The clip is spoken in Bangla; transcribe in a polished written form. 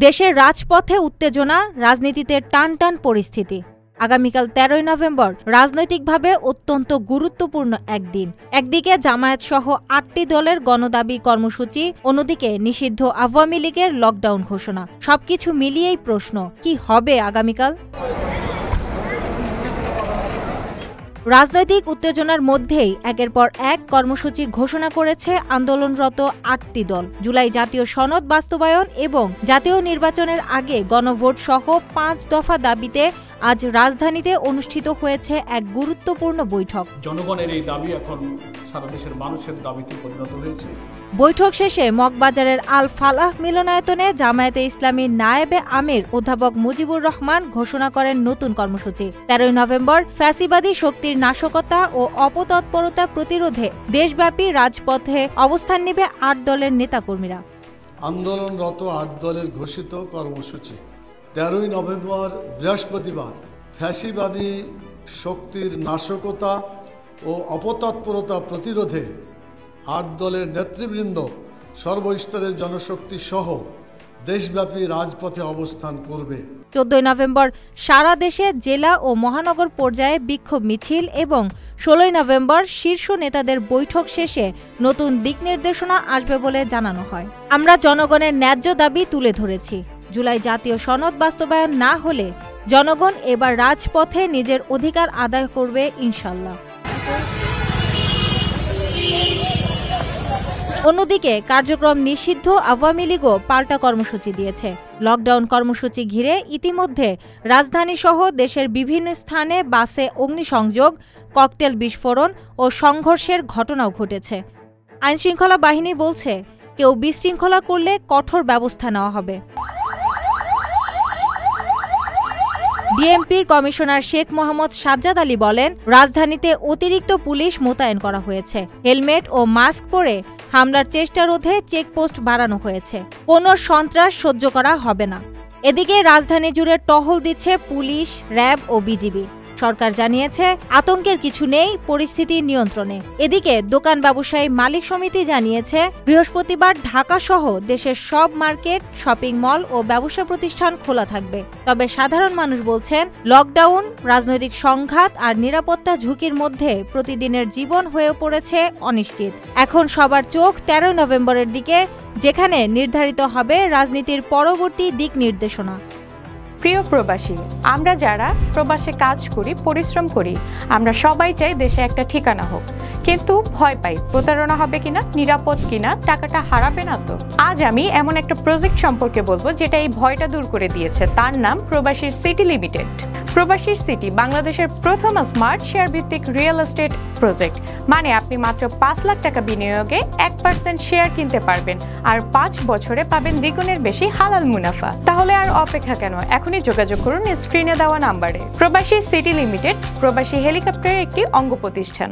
দেশের রাজপথে উত্তেজনা, রাজনীতিতে টানটান পরিস্থিতি। আগামীকাল ১৩ই নভেম্বর রাজনৈতিকভাবে অত্যন্ত গুরুত্বপূর্ণ একদিন। একদিকে জামায়াত সহ ৮টি দলের গণদাবি কর্মসূচি, অন্যদিকে নিষিদ্ধ আওয়ামী লীগের লকডাউন ঘোষণা। সবকিছু মিলিয়েই প্রশ্ন, কি হবে আগামীকাল? রাজনৈতিক উত্তেজনার মধ্যেই একের পর এক কর্মসূচি ঘোষণা করেছে আন্দোলনরত ৮টি দল। জুলাই জাতীয় সনদ বাস্তবায়ন এবং জাতীয় নির্বাচনের আগে গণভোট সহ ৫ দফা দাবিতে আজ রাজধানীতে অনুষ্ঠিত হয়েছে এক গুরুত্বপূর্ণ বৈঠক। জনগণের এই দাবি এখন সারা দেশের মানুষের দাবিতে পরিণত হয়েছে। বৈঠক শেষে মগবাজারের আল ফালাহ মিলনায়তনে জামায়াতে ইসলামী নায়েবে আমির অধ্যাপক মুজিবুর রহমান ঘোষণা করেন নতুন কর্মসূচি। ১৩ই নভেম্বর ফ্যাসিবাদী শক্তির নাশকতা ও অপতৎপরতা প্রতিরোধে দেশব্যাপী রাজপথে অবস্থান নেবে ৮ দলের নেতাকর্মীরা। আন্দোলনরত ৮ দলের ঘোষিত কর্মসূচি ১৩ই নভেম্বর বৃহস্পতিবার ফ্যাসিবাদী শক্তির নাশকতা ও অপতৎপরতা প্রতিরোধে ৮ দলের নেতৃবৃন্দ সর্বস্তরের জনশক্তি সহ দেশব্যাপী রাজপথে অবস্থান করবে। ১৪ই নভেম্বর সারা দেশে জেলা ও মহানগর পর্যায়ে বিক্ষোভ মিছিল এবং ১৬ই নভেম্বর শীর্ষ নেতাদের বৈঠক শেষে নতুন দিক নির্দেশনা আসবে বলে জানানো হয়। আমরা জনগণের ন্যায্য দাবি তুলে ধরেছি। জুলাই জাতীয় সনদ বাস্তবায়ন না হলে জনগণ এবার রাজপথে নিজের অধিকার আদায় করবে ইনশাল্লাহ। অন্যদিকে কার্যক্রম নিষিদ্ধ আওয়ামী লীগও পাল্টা কর্মসূচি দিয়েছে। লকডাউন কর্মসূচি ঘিরে ইতিমধ্যে রাজধানীসহ দেশের বিভিন্ন স্থানে বাসে অগ্নিসংযোগ, ককটেল বিস্ফোরণ ও সংঘর্ষের ঘটনাও ঘটেছে। আইনশৃঙ্খলা বাহিনী বলছে, কেউ বিশৃঙ্খলা করলে কঠোর ব্যবস্থা নেওয়া হবে। ডিএমপির কমিশনার শেখ মোহাম্মদ সাজ্জাদ আলী বলেন, রাজধানীতে অতিরিক্ত পুলিশ মোতায়েন করা হয়েছে। হেলমেট ও মাস্ক পরে হামলার চেষ্টা রোধে চেকপোস্ট বাড়ানো হয়েছে। কোনো সন্ত্রাস সহ্য করা হবে না। এদিকে রাজধানী জুড়ে টহল দিচ্ছে পুলিশ, র্যাব ও বিজিবি। সরকার জানিয়েছে, আতঙ্কের কিছু নেই, পরিস্থিতি নিয়ন্ত্রণে। এদিকে দোকান ব্যবসায়ী মালিক সমিতি জানিয়েছে, বৃহস্পতিবার ঢাকা সহ দেশের সব মার্কেট, শপিং মল ও ব্যবসা প্রতিষ্ঠান খোলা থাকবে। তবে সাধারণ মানুষ বলছেন, লকডাউন, রাজনৈতিক সংঘাত আর নিরাপত্তা ঝুঁকির মধ্যে প্রতিদিনের জীবন হয়ে পড়েছে অনিশ্চিত। এখন সবার চোখ ১৩ নভেম্বরের দিকে, যেখানে নির্ধারিত হবে রাজনীতির পরবর্তী দিক নির্দেশনা। প্রিয় প্রবাসী, আমরা যারা প্রবাসে কাজ করি, পরিশ্রম করি, আমরা সবাই চাই দেশে একটা ঠিকানা হোক, কিন্তু ভয় পাই প্রতারণা হবে কিনা, নিরাপদ কিনা, টাকাটা হারাবে না তো। আজ আমি এমন একটা প্রজেক্ট সম্পর্কে বলবো যেটা এই ভয়টা দূর করে দিয়েছে। তার নাম প্রবাসীর সিটি লিমিটেড। প্রবাসীর সিটি বাংলাদেশের প্রথম স্মার্ট শেয়ার ভিত্তিক রিয়েল এস্টেট প্রজেক্ট। মানে আপনি মাত্র ৫ লাখ টাকা বিনিয়োগে ১% শেয়ার কিনতে পারবেন আর ৫ বছরে পাবেন দ্বিগুণের বেশি হালাল মুনাফা। তাহলে আর অপেক্ষা কেন? এখনই যোগাযোগ করুন স্ক্রিনে দেওয়া নাম্বারে। প্রবাসীর সিটি লিমিটেড প্রবাসী হেলিকপ্টারের একটি অঙ্গ প্রতিষ্ঠান।